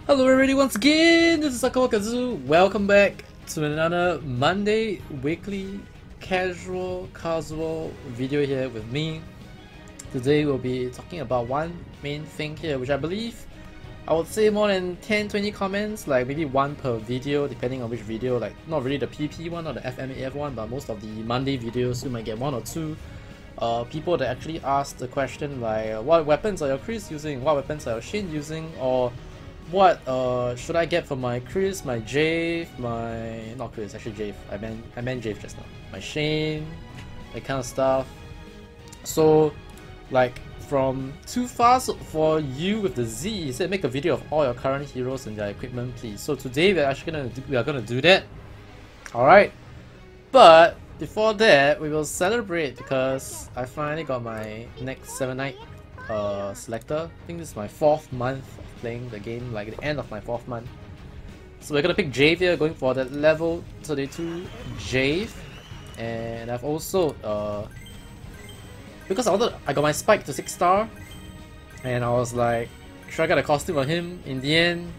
Hello everybody once again, this is AikawaKazu. Welcome back to another Monday weekly casual video here with me. Today we'll be talking about one main thing here, which I believe I would say more than 10-20 comments, like maybe one per video depending on which video, like not really the PP one or the FMAF one, but most of the Monday videos you might get one or two people that actually ask the question like what weapons are your Chris using, what weapons are your Shin using, or what should I get for my Chris, my Jave, my not Chris, actually Jave. I meant Jave just now. My Shane, that kind of stuff. So like from Too Fast for You with the Z, he said make a video of all your current heroes and their equipment please. So today we are gonna do that. Alright. But before that we will celebrate because I finally got my next 7 night selector. I think this is my 4th month of playing the game, like the end of my 4th month. So we're gonna pick Jave here, going for that level 32 Jave. And I've also because I got my Spike to 6 star and I was like, should I get a costume for him? In the end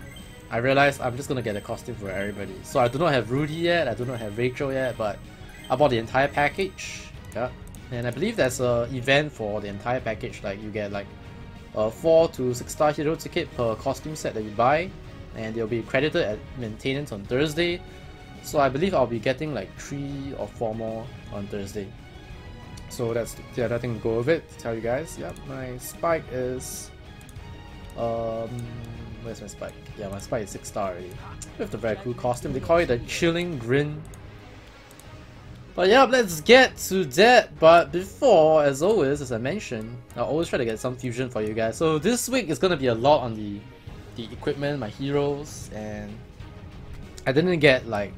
I realized I'm just gonna get a costume for everybody. So I do not have Rudy yet, I do not have Rachel yet, but I bought the entire package. Yeah. And I believe there's an event for the entire package, like you get like a 4 to 6 star hero ticket per costume set that you buy, and they'll be credited at maintenance on Thursday. So I believe I'll be getting like 3 or 4 more on Thursday. So that's the other thing to go with it, to tell you guys. Yeah, my Spike is where's my Spike? Yeah, my Spike is 6 star already. With the very cool costume, they call it the Chilling Grin. But yeah, let's get to that. But before, as always, as I mentioned, I'll always try to get some fusion for you guys. So this week is gonna be a lot on the equipment, my heroes, and I didn't get like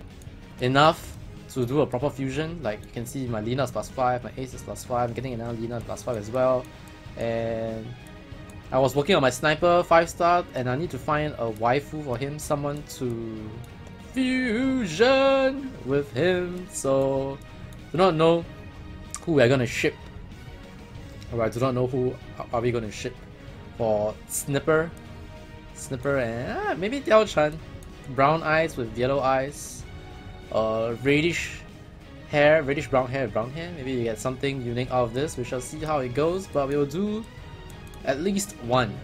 enough to do a proper fusion. Like you can see my Lina is +5, my Ace is +5, I'm getting another Lina +5 as well. And I was working on my Sniper 5 star and I need to find a waifu for him, someone to fusion with him. So do not know who we are gonna ship. Alright, do not know who are we gonna ship for Snipper and maybe Diao-chan. Brown eyes with yellow eyes, reddish brown hair, maybe you get something unique out of this. We shall see how it goes, but we will do at least one.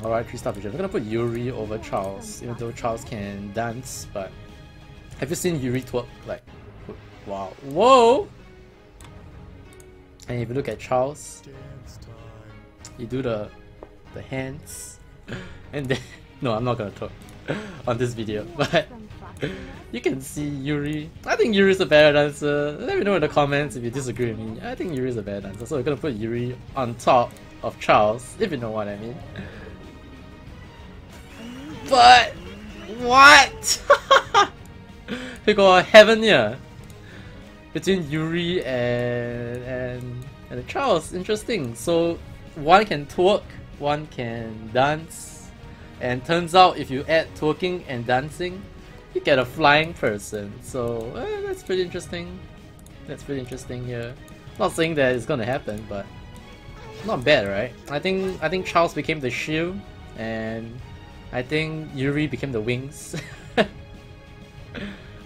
Alright, 3 star vision. I'm gonna put Yuri over Charles, even though Charles can dance, but have you seen Yuri twerk? Like, wow. Whoa! And if you look at Charles, you do the hands, and then no, I'm not gonna twerk on this video, but you can see Yuri. I think Yuri's a better dancer. Let me know in the comments if you disagree with me. I think Yuri's a better dancer, so we're gonna put Yuri on top of Charles, if you know what I mean. But what? We got heaven here between Yuri and Charles. Interesting. So one can twerk, one can dance, and turns out if you add twerking and dancing, you get a flying person. So that's pretty interesting. That's pretty interesting here. Not saying that it's gonna happen, but not bad, right? I think Charles became the shield, and I think Yuri became the wings.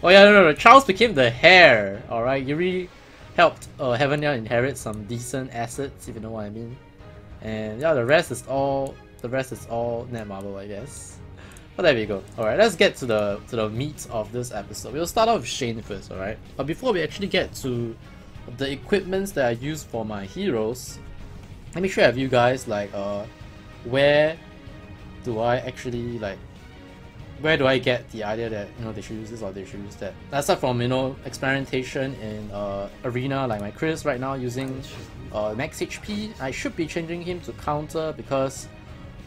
Oh yeah, no, Charles became the hair. Alright, Yuri helped Heavenya inherit some decent assets, if you know what I mean. And yeah, the rest is all Netmarble, I guess. But there we go. Alright, let's get to the meat of this episode. We'll start off with Shane first, alright? But before we actually get to the equipments that I use for my heroes, let me share with you guys like where do I actually like, where do I get the idea that they should use this or they should use that? Aside from experimentation in arena, like my Chris right now using max HP, I should be changing him to counter because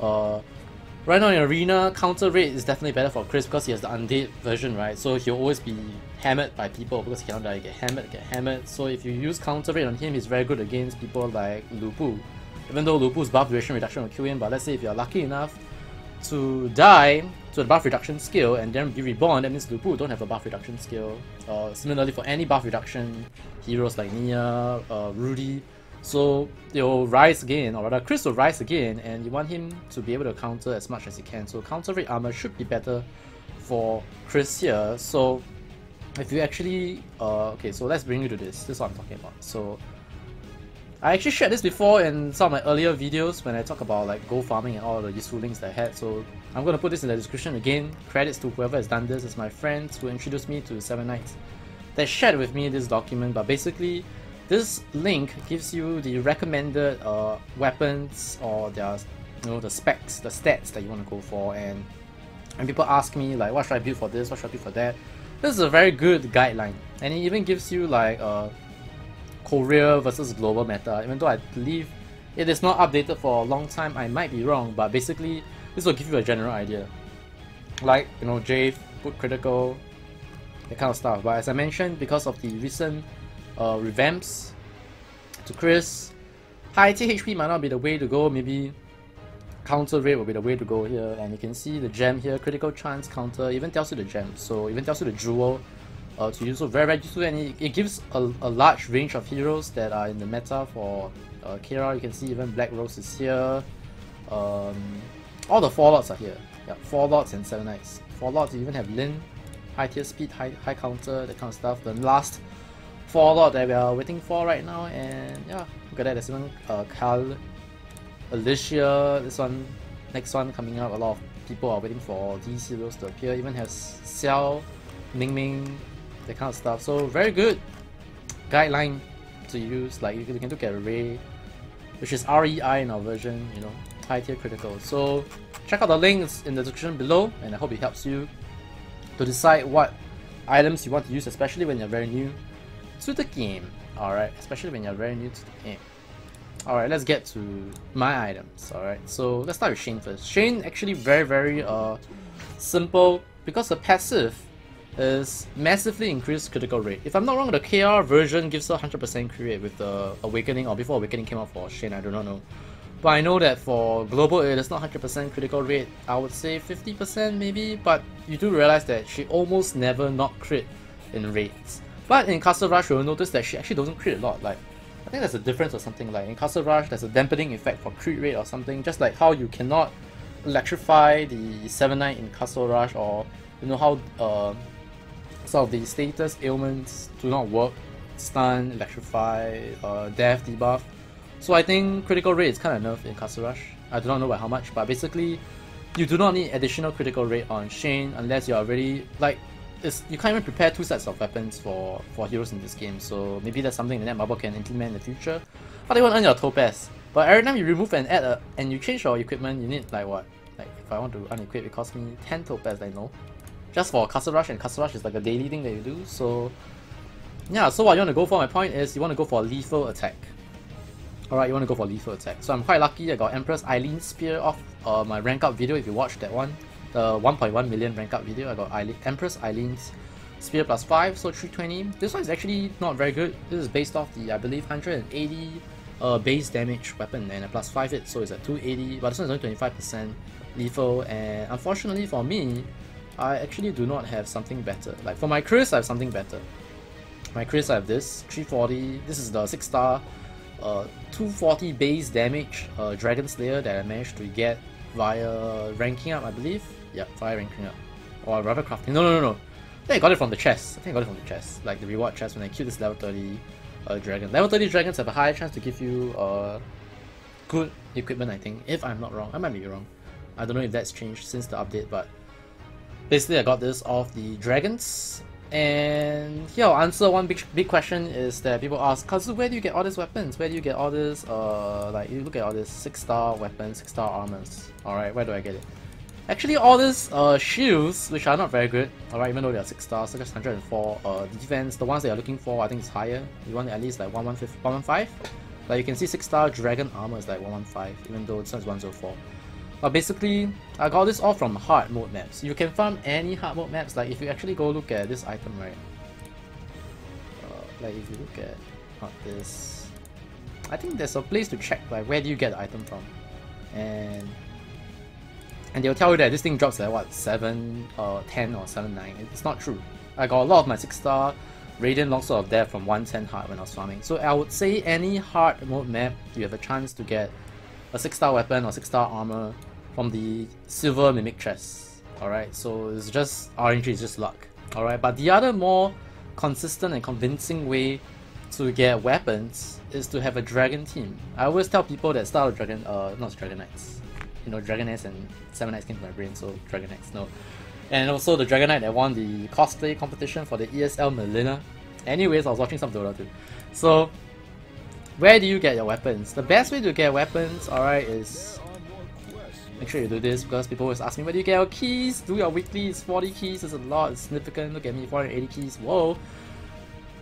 right now in arena counter rate is definitely better for Chris because he has the undead version, right? So he'll always be hammered by people because he cannot die, get hammered. So if you use counter rate on him, he's very good against people like Lupu. Even though Lupu's buff duration reduction will kill him, but let's say if you're lucky enough to die to the buff reduction skill and then be reborn, that means Lupu don't have a buff reduction skill. Similarly for any buff reduction heroes like Nia, Rudy, So it'll rise again, or rather Chris will rise again, and you want him to be able to counter as much as he can. So counter rate armor should be better for Chris here. So if you actually okay, so let's bring you to this. This is what I'm talking about. So I actually shared this before in some of my earlier videos when I talk about like gold farming and all the useful links that I had. So I'm gonna put this in the description again. Credits to whoever has done this. It's my friends who introduced me to 7 Knights. They shared with me this document, but basically this link gives you the recommended weapons or their, the specs, the stats that you want to go for. And people ask me like, what should I build for this? What should I build for that? This is a very good guideline, and it even gives you like Korea versus global meta. Even though I believe it is not updated for a long time, I might be wrong, but basically this will give you a general idea. Like, Jave, put critical, that kind of stuff. But as I mentioned, because of the recent revamps to Chris, high THP might not be the way to go. Maybe counter rate will be the way to go here. And you can see the gem here, critical chance counter, even tells you the gem, so even tells you the jewel to use. So very useful, and it gives a large range of heroes that are in the meta for KR. You can see even Black Rose is here. All the 4 lots are here. Yeah, 4 lots and 7 Knights. 4 lots, you even have Lin, high tier speed, high counter, that kind of stuff. The last 4 lot that we are waiting for right now, and yeah, look at that. There's even Kal, Alicia, this one, next one coming up. A lot of people are waiting for these heroes to appear. Even has Xiao, Ming, that kind of stuff. So very good guideline to use. Like you can look at Ray, which is REI in our version, high tier critical. So check out the links in the description below, and I hope it helps you to decide what items you want to use, especially when you're very new to the game. Alright, especially when you're very new to the game. Alright, let's get to my items. Alright, so let's start with Shane first. Shane actually very simple, because the passive is massively increased critical rate. If I'm not wrong, the KR version gives a 100% crit rate with the Awakening, or before Awakening came out for Shane, I do not know. But I know that for global it is not 100% critical rate, I would say 50% maybe, but you do realize that she almost never not crit in raids. But in Castle Rush you'll notice that she actually doesn't crit a lot. Like, I think there's a difference or something. Like in Castle Rush there's a dampening effect for crit rate or something, just like how you cannot electrify the 7 Knight in Castle Rush, or how some of the status ailments do not work, stun, electrify, death, debuff. So I think critical rate is kind of nerfed in Castle Rush. I do not know by how much, but basically you do not need additional critical rate on Shane unless you are really like, you can't even prepare 2 sets of weapons for heroes in this game. So maybe that's something that Netmarble can implement in the future. But they won't earn your topaz. But every time you remove and add and you change your equipment, you need like what? Like if I want to unequip, it costs me 10 topaz. I know. Just for Castle Rush, and Castle Rush is like a daily thing that you do. So yeah, so what you want to go for, my point is you want to go for lethal attack. Alright, you want to go for lethal attack. So I'm quite lucky, I got Empress Eileen's Spear off my rank up video. If you watched that one, the 1.1 million rank up video, I got Empress Eileen's Spear plus 5, so 320. This one is actually not very good. This is based off the, I believe, 180 base damage weapon and a plus 5 hit, so it's at 280, but this one is only 25% lethal, and unfortunately for me, I actually do not have something better. Like for my Chris, I have something better. My Chris, I have this 340. This is the 6-star 240 base damage Dragon Slayer that I managed to get via ranking up, I believe. Yeah, via ranking up, or rather crafting. No. I think I got it from the chest. Like the reward chest when I killed this level 30 dragon. Level 30 dragons have a higher chance to give you good equipment, I think, if I'm not wrong. I might be wrong. I don't know if that's changed since the update, but basically I got this off the dragons. And here I'll answer one big question is that people ask, Kazu, where do you get all these weapons? Where do you get all this, like you look at all these 6-star weapons, 6-star armors. Alright, where do I get it? Actually all these shields, which are not very good, alright, even though they are 6 stars, so just 104 defense, the ones that you're looking for I think is higher. You want at least like 115. Like you can see 6-star dragon armor is like 115, even though this one is 104. But basically, I got this all from hard mode maps. You can farm any hard mode maps. Like if you actually go look at this item, right? Like if you look at this, I think there's a place to check like where do you get the item from, and they'll tell you that this thing drops like what 7, 10 or 7, 9. It's not true. I got a lot of my 6-star Radiant Longsword of Death from 110 hard when I was farming. So I would say any hard mode map, you have a chance to get a 6-star weapon or 6-star armor from the silver mimic chest. Alright, so it's just RNG, it's just luck. Alright, but the other more consistent and convincing way to get weapons is to have a dragon team. I always tell people that start with dragon, not dragon knights. You know, dragon knights and 7 knights came to my brain, so dragon knights, no. And also the dragon knight that won the cosplay competition for the ESL Melina. Anyways, I was watching some Dota too. So, where do you get your weapons? The best way to get weapons, alright, is make sure you do this because people always ask me, where do you get your keys? Do your weekly, it's 40 keys, it's a lot, it's significant, look at me, 480 keys, whoa.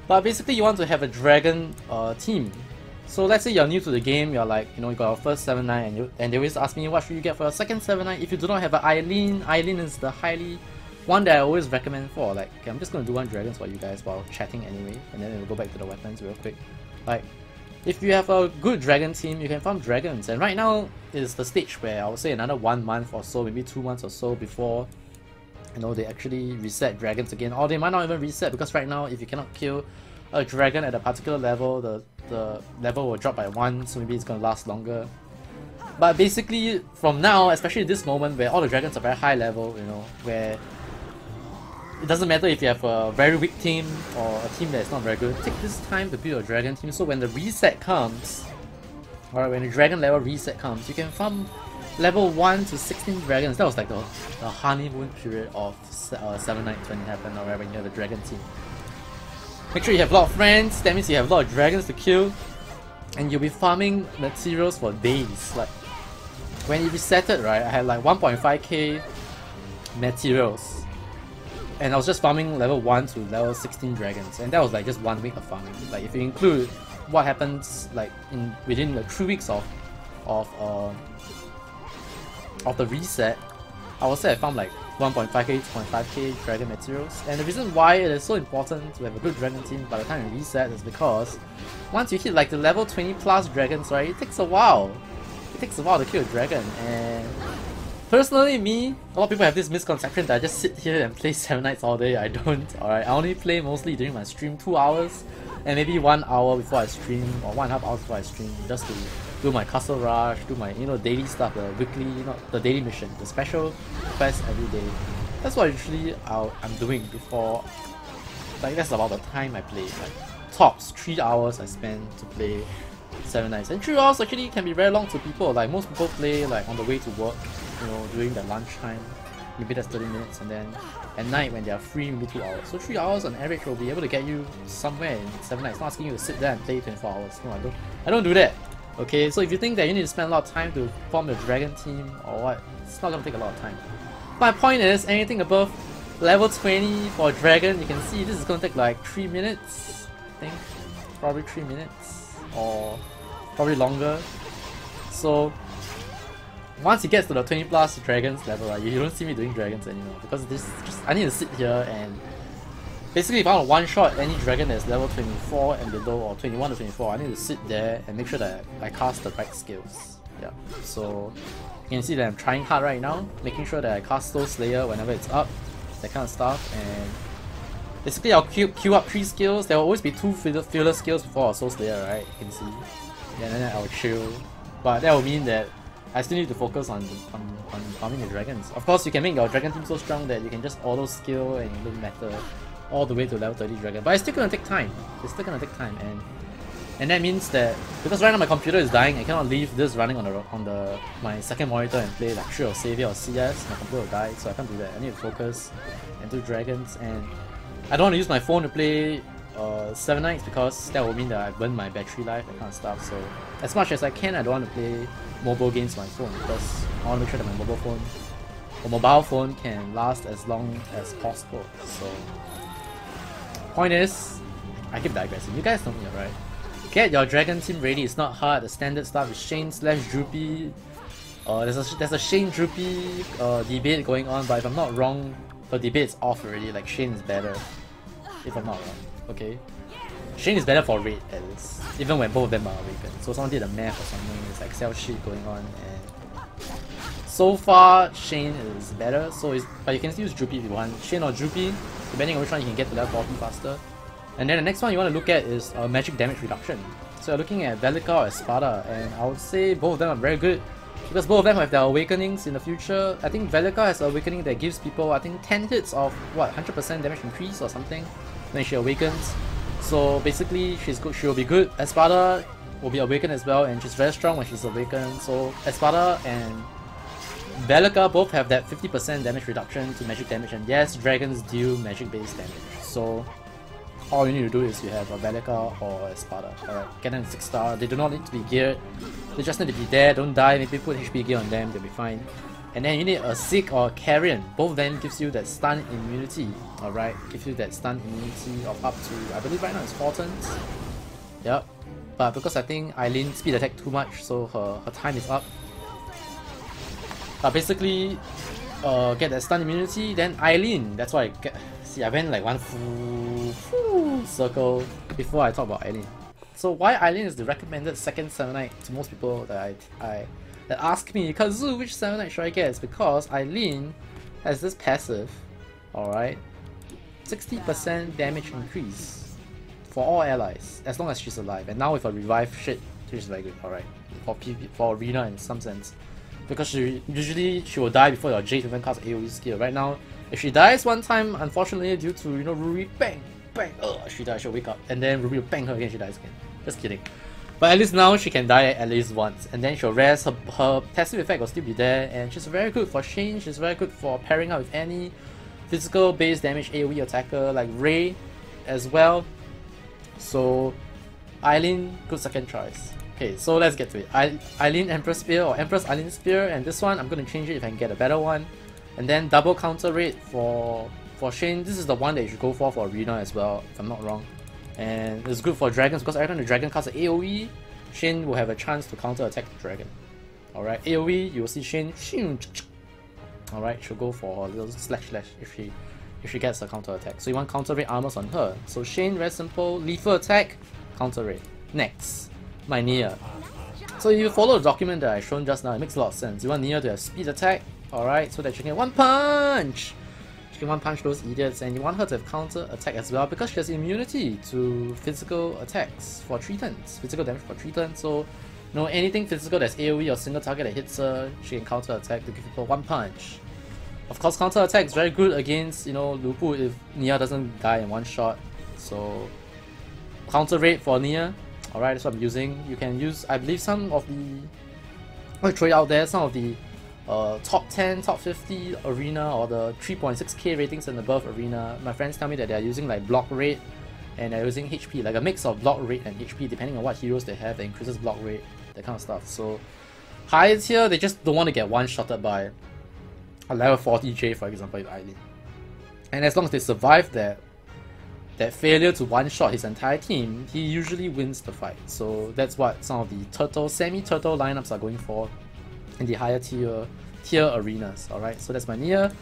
But basically you want to have a dragon team. So let's say you're new to the game, you're like, you know, you got your first 7-9 and they always ask me, what should you get for your second 7-9? If you do not have an Eileen, Eileen is the highly one that I always recommend for. Like, okay, I'm just going to do one dragons for you guys while chatting anyway, and then we'll go back to the weapons real quick. Like, if you have a good dragon team, you can farm dragons, and right now is the stage where I would say another 1 month or so, maybe 2 months or so before, you know, they actually reset dragons again, or they might not even reset because right now if you cannot kill a dragon at a particular level, the level will drop by 1, so maybe it's gonna last longer. But basically, from now, especially this moment where all the dragons are very high level, you know, where it doesn't matter if you have a very weak team or a team that's not very good, take this time to build a dragon team so when the reset comes, alright, when the dragon level reset comes, you can farm level 1 to 16 dragons. That was like the honeymoon period of 7 Nights when it happened, alright, when you have a dragon team. Make sure you have a lot of friends, that means you have a lot of dragons to kill, and you'll be farming materials for days. Like, when it resetted, right, I had like 1.5k materials, and I was just farming level 1 to level 16 dragons, and that was like just 1 week of farming. Like, if you include what happens like within the 3 weeks of the reset, I would say I farmed like 1.5k, 2.5k dragon materials. And the reason why it is so important to have a good dragon team by the time you reset is because once you hit like the level 20 plus dragons, right, it takes a while. It takes a while to kill a dragon, and personally me, a lot of people have this misconception that I just sit here and play 7 Nights all day. I don't, alright. I only play mostly during my stream 2 hours and maybe 1 hour before I stream, or 1.5 hours before I stream, just to do my castle rush, do my, you know, daily stuff, the weekly, you know, the daily mission, the special quest every day. That's what usually I'm doing before, like that's about the time I play. Like tops 3 hours I spend to play 7 Nights, and 3 hours actually can be very long to people. Like most people play like on the way to work, you know, during their lunchtime, maybe that's 30 minutes, and then at night when they are free, maybe 2 hours. So 3 hours on average will be able to get you somewhere in 7 Nights. Not asking you to sit there and play 24 hours. No, I don't do that. Okay, so if you think that you need to spend a lot of time to form your dragon team or what, it's not gonna take a lot of time. My point is, anything above level 20 for a dragon, you can see this is gonna take like 3 minutes, I think. Probably 3 minutes, or probably longer. So once it gets to the 20 plus dragons level, right, you don't see me doing dragons anymore, because this is just, I need to sit here and basically if I want to one-shot any dragon that's level 24 and below, or 21 to 24, I need to sit there and make sure that I cast the right skills. Yeah, so you can see that I'm trying hard right now, making sure that I cast Soul Slayer whenever it's up, that kind of stuff, and basically I'll queue up 3 skills. There will always be 2 filler skills before a Soul Slayer, right? You can see. And then I'll chill, but that will mean that I still need to focus on farming the dragons. Of course, you can make your dragon team so strong that you can just auto skill and it doesn't matter all the way to level 30 dragon. But it's still gonna take time. It's still gonna take time, and that means that because right now my computer is dying, I cannot leave this running on my second monitor and play like Shield or Savior or CS. My computer will die, so I can't do that. I need to focus and do dragons, and I don't want to use my phone to play 7 Nights because that will mean that I burn my battery life, that kind of stuff. So as much as I can, I don't want to play mobile games on my phone because I want to make sure that my mobile phone can last as long as possible. So point is, I keep digressing. You guys know me, right? Get your dragon team ready. It's not hard. The standard stuff is Shane / Droopy. There's a Shane Droopy debate going on, but if I'm not wrong, the debate's off already. Like Shane is better, if I'm not wrong. Okay, Shane is better for raid at least, even when both of them are awakened. So someone did a math or something. It's like Excel sheet going on, and so far Shane is better. But you can still use Droopy if you want. Shane or Droopy, depending on which one you can get to level 40 faster. And then the next one you want to look at is magic damage reduction. So you're looking at Velika or Espada, and I would say both of them are very good because both of them have their awakenings in the future. I think Velika has an awakening that gives people, I think, 10 hits of what, 100% damage increase or something when she awakens. So basically, she'll be good. Espada will be awakened as well, and she's very strong when she's awakened. So Espada and Velika both have that 50% damage reduction to magic damage, and yes, dragons deal magic based damage. So all you need to do is you have a Velika or a Espada. Alright, get them 6 star. They do not need to be geared. They just need to be there, don't die. Maybe put HP gear on them, they'll be fine. And then you need a Sick or a Carrion. Both of them gives you that stun immunity. Alright, gives you that stun immunity of up to, I believe right now it's 4 turns. Yep. But because I think Eileen speed attack too much, so her time is up. But basically, get that stun immunity, then Eileen, that's why I get. See, I went like one full circle before I talk about Eileen. So why Eileen is the recommended second 7-Knight to most people that that ask me, Kazu, which 7-Knight should I get? It's because Eileen has this passive, alright, 60% damage increase for all allies, as long as she's alive. And now with a revive shit, she's very good, alright, for arena in some sense. Because usually she will die before your Jade even casts AoE skill. Right now, if she dies one time, unfortunately due to, you know, Ruri, bang, bang, she dies, she'll wake up, and then Ruri will bang her again, she dies again. Just kidding. But at least now she can die at least once, and then she'll rest, her passive effect will still be there, and she's very good for Shane, she's very good for pairing up with any physical base damage AoE attacker like Ray as well. So Eileen, good second choice. Okay, so let's get to it. Eileen Empress Spear or Empress Eileen Spear, and this one I'm going to change it if I can get a better one. And then double counter rate for Shane. This is the one that you should go for arena as well, if I'm not wrong. And it's good for dragons because every time the dragon casts an AoE, Shane will have a chance to counter attack the dragon. Alright, AoE, you will see Shane. Alright, she'll go for a little slash if she gets a counter attack. So you want counter rate armors on her. So Shane, very simple, lethal attack, counter rate. Next, my Nia. So if you follow the document that I shown just now, it makes a lot of sense. You want Nia to have speed attack, alright, so that she can one punch! She can one punch those idiots, and you want her to have counter attack as well because she has immunity to physical attacks for 3 turns. Physical damage for 3 turns, so you know, anything physical that's AoE or single target that hits her, she can counter attack to give people one punch. Of course, counter attack is very good against, you know, Lupu if Nia doesn't die in one shot. So counter rate for Nia, alright, that's what I'm using. You can use, I believe, some of the, I'll throw it out there, some of the top 10, top 50 arena or the 3.6k ratings and above arena. My friends tell me that they're using like block rate and they're using HP, like a mix of block rate and HP depending on what heroes they have that increases block rate, that kind of stuff. So higher tier, they just don't want to get one-shotted by a level 40 J, for example, with Eileen. And as long as they survive that failure to one-shot his entire team, he usually wins the fight. So that's what some of the semi-turtle lineups are going for in the higher tier arenas. Alright, so that's my Nia.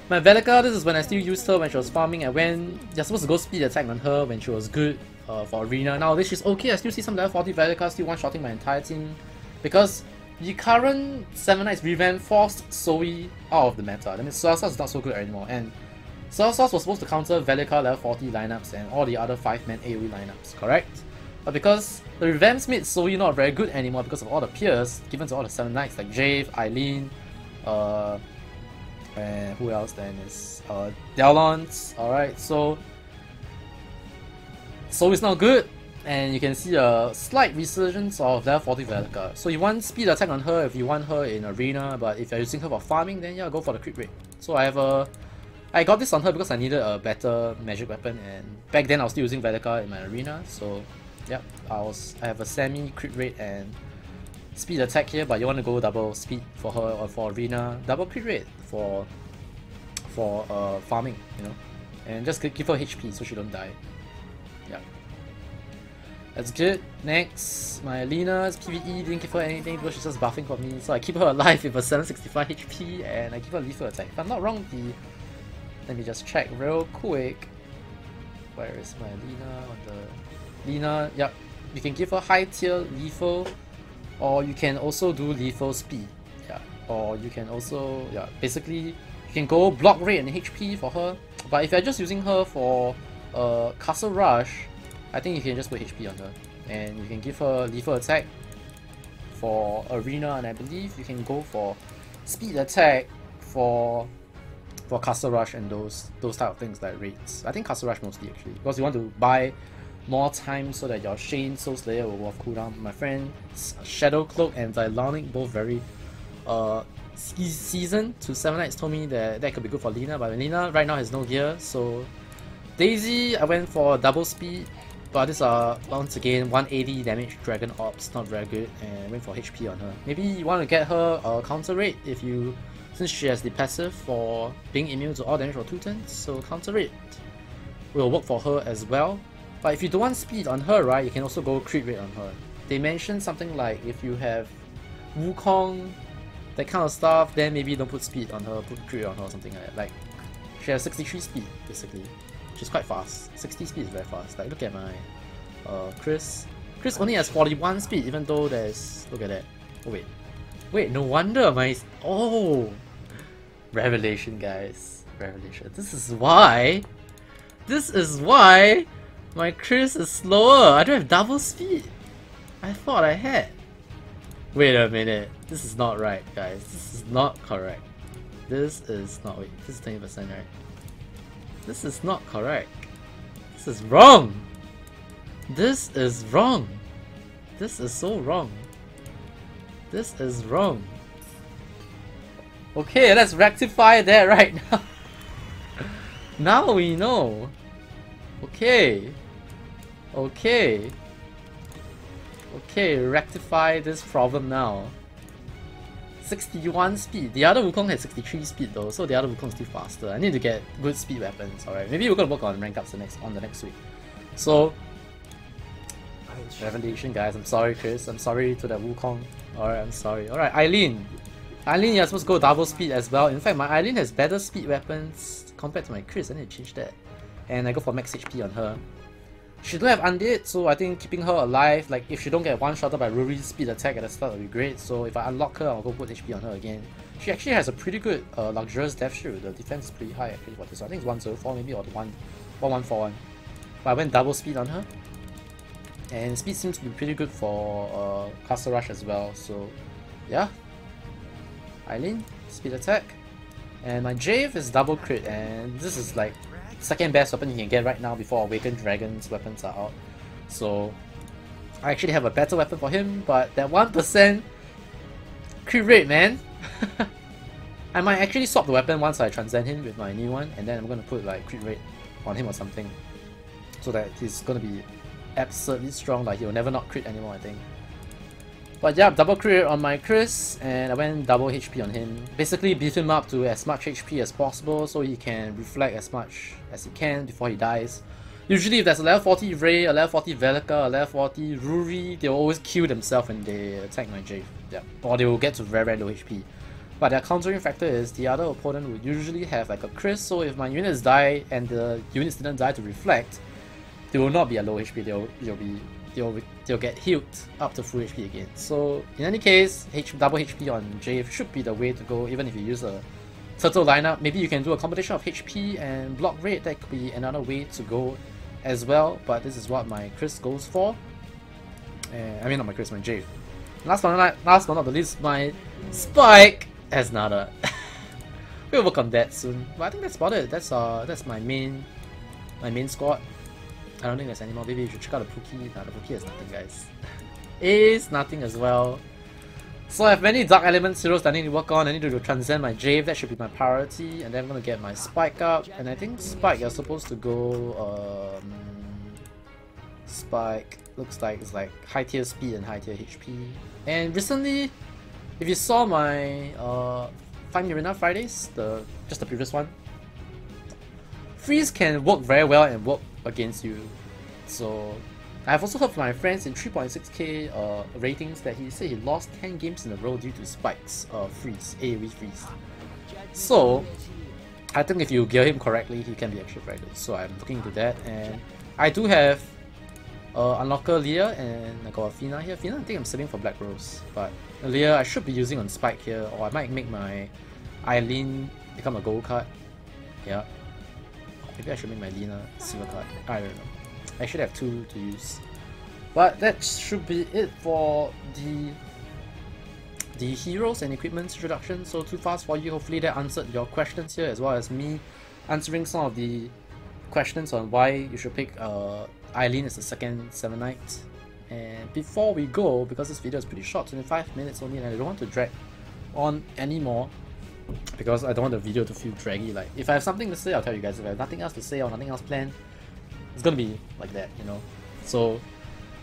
My Velika, this is when I still used her when she was farming, and when you're supposed to go speed attack on her when she was good for arena. Nowadays she's okay, I still see some level 40 Velika still one-shotting my entire team because the current 7-Knights revamp forced Zoe out of the meta. That means Soya Sauce is not so good anymore, and Soya Sauce was supposed to counter Velika level 40 lineups and all the other 5-man AoE lineups, correct? But because the revamps made Zoe not very good anymore because of all the peers given to all the 7-Knights like Jave, Eileen, and who else then is Delons, alright, so Zoe's not good, and you can see a slight resurgence of level 40 Velika. So you want speed attack on her if you want her in arena, but if you're using her for farming, then yeah, go for the crit rate. So I got this on her because I needed a better magic weapon, and back then I was still using Velika in my arena, so yep, I have a semi crit rate and speed attack here, but you want to go double speed for her or for arena, double crit rate for farming, you know, and just give her HP so she don't die. Yeah, that's good. Next, my Alina's PvE didn't give her anything because she's just buffing for me, so I keep her alive with a 765 HP and I give her lethal attack. If I'm not wrong, let me just check real quick. Where is my Lina on the Lina? Yep, you can give her high tier lethal, or you can also do lethal speed. Yeah, or you can also, yeah, basically you can go block rate and HP for her. But if you're just using her for Castle Rush, I think you can just put HP on her. And you can give her lethal attack for Arena, and I believe you can go for speed attack for Castle Rush and those type of things like raids. I think Castle Rush mostly actually, because you want to buy more time so that your Shane Soul Slayer will off cooldown. My friends Shadow Cloak and Zylonic both very seasoned to 7 Knights told me that could be good for Lina, but Lina right now has no gear. So Daisy, I went for double speed, but these are once again 180 damage Dragon Ops, not very good, and went for HP on her. Maybe you want to get her a counter rate since she has the passive for being immune to all damage for 2 turns, so counter rate will work for her as well. But if you don't want speed on her, right, you can also go crit rate on her. They mentioned something like if you have Wukong, that kind of stuff, then maybe don't put speed on her, put crit on her or something like that. Like, she has 63 speed basically, which is quite fast. 60 speed is very fast. Like, look at my Chris. Chris only has 41 speed, even though there's, look at that. Oh wait, no wonder my, oh, revelation guys, revelation. This is why my Chris is slower. I don't have double speed. I thought I had. Wait a minute. This is not right, guys. This is not correct. This is not, wait, this is 20%, right? This is not correct. This is wrong. This is wrong. This is so wrong. This is wrong. Okay, let's rectify that right now. Now we know. Okay. Okay. Okay, rectify this problem now. 61 speed. The other Wukong has 63 speed though, so the other Wukong is still faster. I need to get good speed weapons. Alright, maybe we're gonna work on rank ups the next week. So, revelation guys. I'm sorry, Chris. I'm sorry to the Wukong. Alright, I'm sorry. Alright, Eileen. Eileen, you're supposed to go double speed as well. In fact, my Eileen has better speed weapons compared to my Chris. I need to change that. And I go for max HP on her. She don't have undead, so I think keeping her alive, like if she don't get one-shotted by Ruri's speed attack at the start, would be great. So if I unlock her, I'll go put HP on her again. She actually has a pretty good luxurious death shield. The defense is pretty high actually for this. I think it's 104 maybe, or the 1141. But I went double speed on her. And speed seems to be pretty good for Castle Rush as well, so yeah. Eileen, speed attack. And my Jave is double crit, and this is like second best weapon you can get right now before Awakened Dragon's weapons are out. So I actually have a better weapon for him, but that 1% crit rate, man. I might actually swap the weapon once I transcend him with my new one, and then I'm gonna put like crit rate on him or something, so that he's gonna be absurdly strong, like he'll never not crit anymore, I think. But yeah, double crit on my Chris, and I went double HP on him. Basically beat him up to as much HP as possible so he can reflect as much as he can before he dies. Usually if there's a level 40 Ray, a level 40 Velika, a level 40 Ruri, they'll always kill themselves when they attack my Jave. Yeah. Or they will get to very low HP. But their countering factor is the other opponent will usually have like a Chris, so if my units die and the units didn't die to reflect, they will not be at low HP, they'll get healed up to full HP again. So in any case, double HP on Jave should be the way to go, even if you use a turtle lineup. Maybe you can do a combination of HP and block rate, that could be another way to go as well, but this is what my Chris goes for. I mean not my Chris, my Jave. Last but not the least, my Spike has nada. We'll work on that soon. But I think that's about it. That's my main squad. I don't think there's any more. Maybe you should check out the Pookie. Nah, the Pookie has nothing, guys. Is nothing as well. So I have many Dark Elements heroes that I need to work on. I need to transcend my Jave, that should be my priority. And then I'm gonna get my Spike up. And I think Spike, you're supposed to go Spike looks like it's like high tier speed and high tier HP. And recently, if you saw my Find Arena Fridays, just the previous one, freeze can work very well and work against you. So I've also heard from my friends in 3.6k ratings that he said he lost 10 games in a row due to Spike's freeze, AoE freeze. So I think if you gear him correctly, he can be actually very good. So I'm looking into that, and I do have Unlocker Leah and I got Fina here. Fina I think I'm saving for Black Rose, but Leah I should be using on Spike here, or I might make my Eileen become a gold card. Yeah. Maybe I should make my Lina silver card. I don't know. I should have 2 to use. But that should be it for the heroes and equipment introduction. So too fast for you. Hopefully that answered your questions here, as well as me answering some of the questions on why you should pick Eileen as the second 7 Knight. And before we go, because this video is pretty short, 25 minutes only, and I don't want to drag on anymore, because I don't want the video to feel draggy. Like, if I have something to say, I'll tell you guys. If I have nothing else to say or nothing else planned, it's gonna be like that, you know. So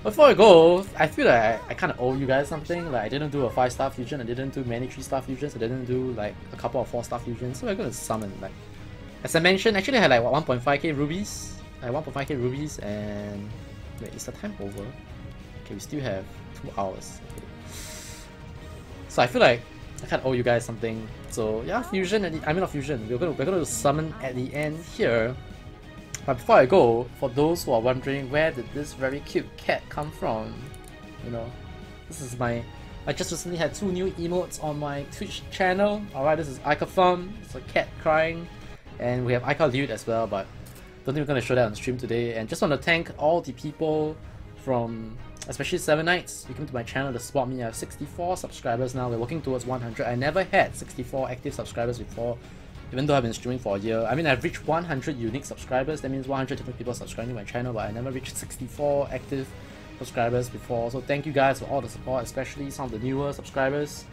before I go, I feel like I kind of owe you guys something. Like, I didn't do a 5-star fusion, I didn't do many 3-star fusions, I didn't do like a couple of 4-star fusions. So we're gonna summon, like, as I mentioned, actually I had like what, 1.5k rubies. I had 1.5k rubies, and wait, is the time over? Okay, we still have 2 hours. Okay. So I feel like I kind of owe you guys something. So yeah, fusion. I mean not fusion. We're gonna summon at the end here. But before I go, for those who are wondering where did this very cute cat come from, you know, this is my. I just recently had 2 new emotes on my Twitch channel. Alright, this is AikaFarm. It's a cat crying, and we have AikaLute as well. But don't think we're gonna show that on stream today. And just want to thank all the people from, especially 7 Knights, who came to my channel to support me. I have 64 subscribers now. We're working towards 100. I never had 64 active subscribers before, even though I've been streaming for a year. I mean, I've reached 100 unique subscribers. That means 100 different people subscribing to my channel, but I never reached 64 active subscribers before. So thank you guys for all the support, especially some of the newer subscribers.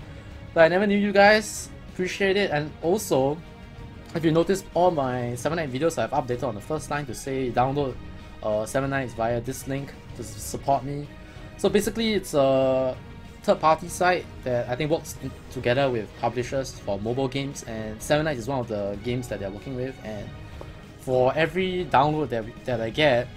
But I never knew you guys. Appreciate it. And also, if you notice, all my 7 Knight videos I've updated on the first line to say download 7 Knights via this link to support me. So basically, it's a third-party site that I think works together with publishers for mobile games, and 7 Knights is one of the games that they're working with. And for every download that I get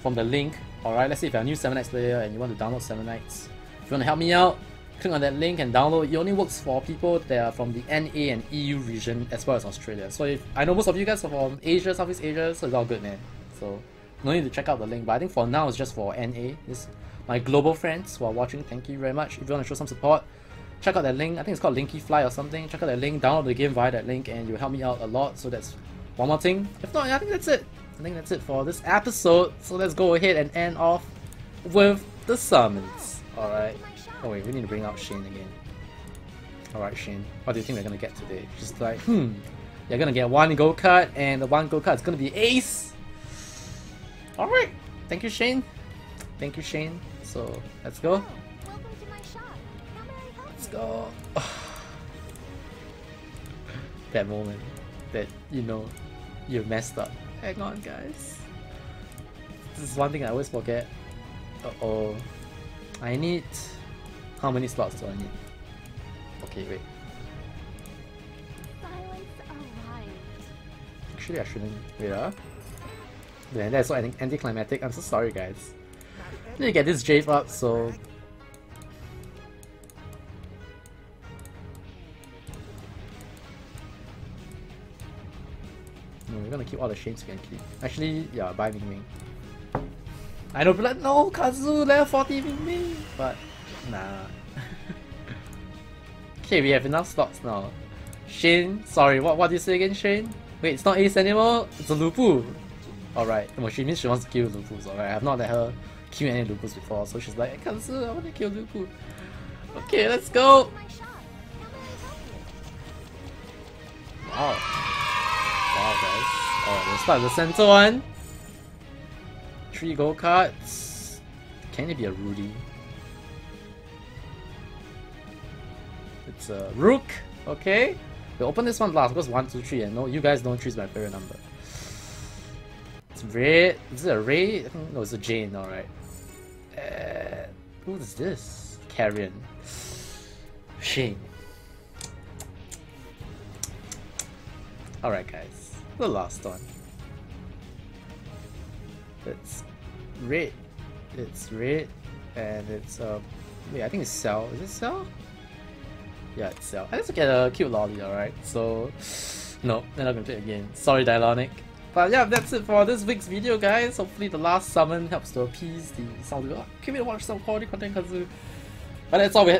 from the link, alright, let's say if you're a new 7 Knights player and you want to download 7 Knights, if you want to help me out, click on that link and download. It only works for people that are from the NA and EU region as well as Australia. So if I know most of you guys are from Asia, Southeast Asia, so it's all good, man. So no need to check out the link, but I think for now it's just for NA. It's my global friends who are watching, thank you very much. If you want to show some support, check out that link. I think it's called Linkyfly or something. Check out that link, download the game via that link, and you'll help me out a lot. So that's one more thing. If not, I think that's it. I think that's it for this episode. So let's go ahead and end off with the summons. Alright. Oh wait, we need to bring out Shane again. Alright, Shane. What do you think we're gonna get today? Just like, you're gonna get 1 gold card, and the 1 gold card is gonna be Ace. Alright. Thank you, Shane. Thank you, Shane. So let's go. Let's go. That moment that you know you messed up. Hang on, guys. This is one thing I always forget. Uh-oh. I need... How many slots do I need? Okay, wait. Actually, I shouldn't... Wait, Yeah, that's so anticlimactic. I'm so sorry, guys. I need to get this Jave up, so... No, we're gonna keep all the Shanes we can keep. Actually, yeah, buy Ming Ming. I know, but like, no, Kazu, level 40 Ming Ming! But, nah. Okay, we have enough slots now. Shane, sorry, what do you say again, Shane? Wait, it's not Ace anymore, it's a Lupu! Alright, well, she means she wants to kill Lupus, alright? I have not let her kill any Lupus before, so she's like, Kazu, I want to kill Lupu. Okay, let's go! Wow. Wow, guys. Alright, let's start with the center one. 3 gold cards. Can it be a Rudy? It's a Rook. Okay. We'll open this one last because 1, 2, 3, and no, you guys don't choose my favorite number. It's red. Is it a Ray? No, it's a Jane. Alright. Who is this? Carrion. Shane. Alright, guys. The last one. It's red. It's red. And it's wait, I think it's Cell. Is it Cell? Yeah, it's Cell. I just get a cute lolly, alright? So no, we're not gonna play again. Sorry, Dialonic. But yeah, that's it for this week's video, guys. Hopefully the last summon helps to appease the sound of keep it watch some quality content, Kazu. But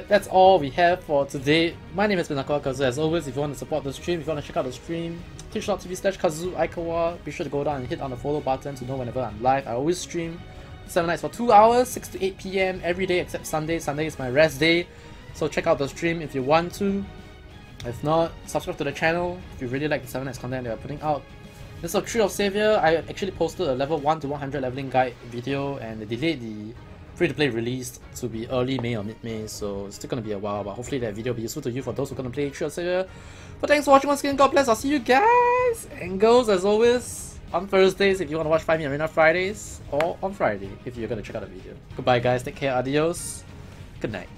that's all we have for today. My name has been AikawaKazu. As always, if you want to support the stream, if you want to check out the stream, twitch.tv/Kazu Aikawa. Be sure to go down and hit on the follow button to know whenever I'm live. I always stream 7 nights for 2 hours, 6 to 8 PM every day except Sunday. Sunday is my rest day. So check out the stream if you want to. If not, subscribe to the channel if you really like the 7 nights content that we're putting out. This is a Tree of Savior. I actually posted a level 1 to 100 leveling guide video and they delayed the free-to-play release to be early May or mid-May, so it's still gonna be a while, but hopefully that video will be useful to you for those who are gonna play Tree of Savior. But thanks for watching once again, God bless, I'll see you guys and girls as always on Thursdays if you want to watch 5 Arena Fridays, or on Friday if you're gonna check out a video. Goodbye guys, take care, adios, good night.